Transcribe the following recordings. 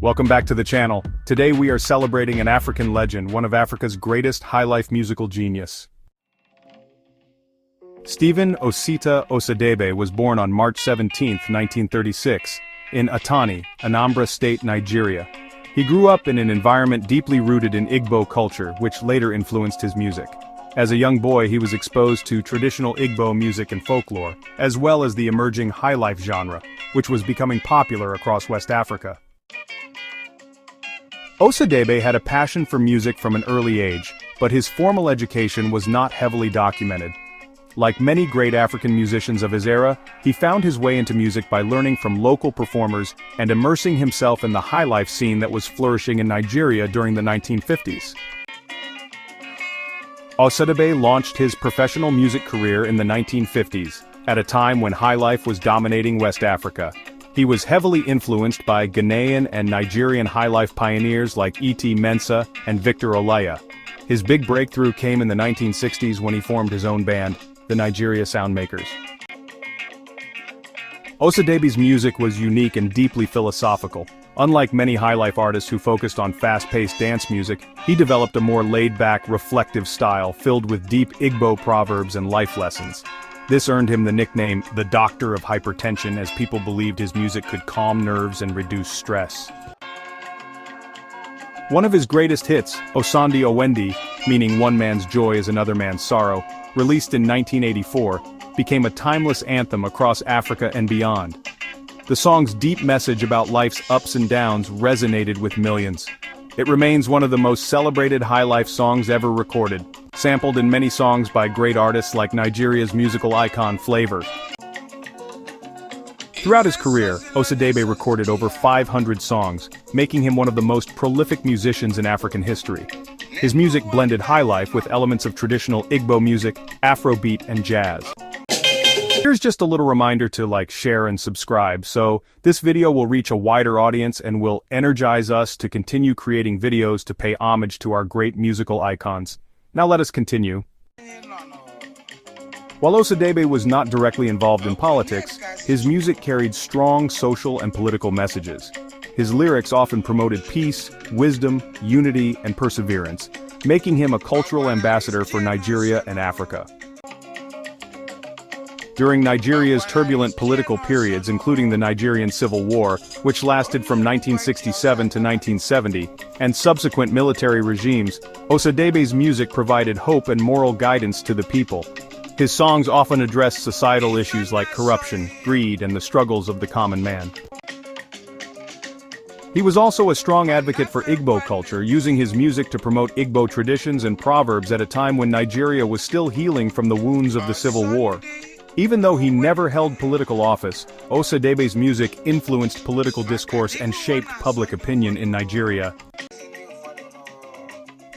Welcome back to the channel. Today we are celebrating an African legend, one of Africa's greatest highlife musical genius. Stephen Osita Osadebe was born on March 17, 1936, in Atani, Anambra State, Nigeria. He grew up in an environment deeply rooted in Igbo culture, which later influenced his music. As a young boy, he was exposed to traditional Igbo music and folklore, as well as the emerging Highlife genre, which was becoming popular across West Africa. Osadebe had a passion for music from an early age, but his formal education was not heavily documented. Like many great African musicians of his era, he found his way into music by learning from local performers and immersing himself in the highlife scene that was flourishing in Nigeria during the 1950s. Osadebe launched his professional music career in the 1950s, at a time when highlife was dominating West Africa. He was heavily influenced by Ghanaian and Nigerian highlife pioneers like E.T. Mensah and Victor Olaya. His big breakthrough came in the 1960s when he formed his own band, the Nigeria Soundmakers. Osadebe's music was unique and deeply philosophical. Unlike many highlife artists who focused on fast-paced dance music, he developed a more laid-back, reflective style filled with deep Igbo proverbs and life lessons. This earned him the nickname, the Doctor of Hypertension, as people believed his music could calm nerves and reduce stress. One of his greatest hits, Osondi Owendi, meaning one man's joy is another man's sorrow, released in 1984, became a timeless anthem across Africa and beyond. The song's deep message about life's ups and downs resonated with millions. It remains one of the most celebrated highlife songs ever recorded, sampled in many songs by great artists like Nigeria's musical icon Flavor. Throughout his career, Osadebe recorded over 500 songs, making him one of the most prolific musicians in African history. His music blended highlife with elements of traditional Igbo music, Afrobeat, and jazz. Here's just a little reminder to like, share, and subscribe, so this video will reach a wider audience and will energize us to continue creating videos to pay homage to our great musical icons. Now let us continue. While Osadebe was not directly involved in politics, his music carried strong social and political messages. His lyrics often promoted peace, wisdom, unity, and perseverance, making him a cultural ambassador for Nigeria and Africa. During Nigeria's turbulent political periods, including the Nigerian Civil War, which lasted from 1967 to 1970, and subsequent military regimes, Osadebe's music provided hope and moral guidance to the people. His songs often addressed societal issues like corruption, greed, and the struggles of the common man. He was also a strong advocate for Igbo culture, using his music to promote Igbo traditions and proverbs at a time when Nigeria was still healing from the wounds of the Civil War. Even though he never held political office, Osadebe's music influenced political discourse and shaped public opinion in Nigeria.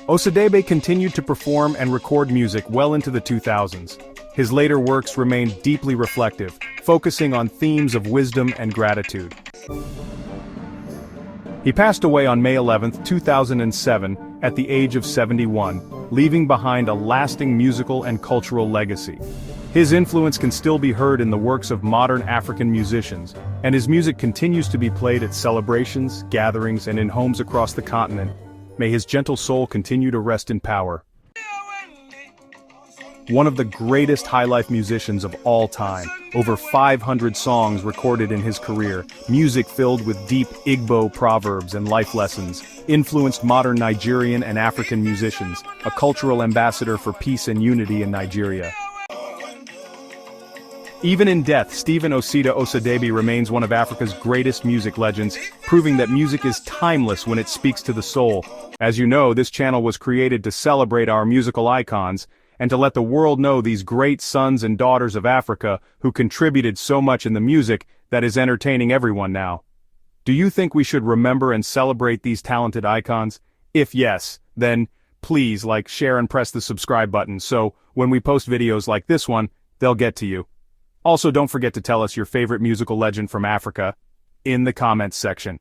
Osadebe continued to perform and record music well into the 2000s. His later works remained deeply reflective, focusing on themes of wisdom and gratitude. He passed away on May 11, 2007, at the age of 71, leaving behind a lasting musical and cultural legacy. His influence can still be heard in the works of modern African musicians, and his music continues to be played at celebrations, gatherings, and in homes across the continent. May his gentle soul continue to rest in power. One of the greatest highlife musicians of all time, over 500 songs recorded in his career, music filled with deep Igbo proverbs and life lessons, influenced modern Nigerian and African musicians, a cultural ambassador for peace and unity in Nigeria. Even in death, Stephen Osita Osadebe remains one of Africa's greatest music legends, proving that music is timeless when it speaks to the soul. As you know, this channel was created to celebrate our musical icons, and to let the world know these great sons and daughters of Africa who contributed so much in the music that is entertaining everyone now. Do you think we should remember and celebrate these talented icons? If yes, then please like, share, and press the subscribe button so when we post videos like this one, they'll get to you. Also, don't forget to tell us your favorite musical legend from Africa in the comments section.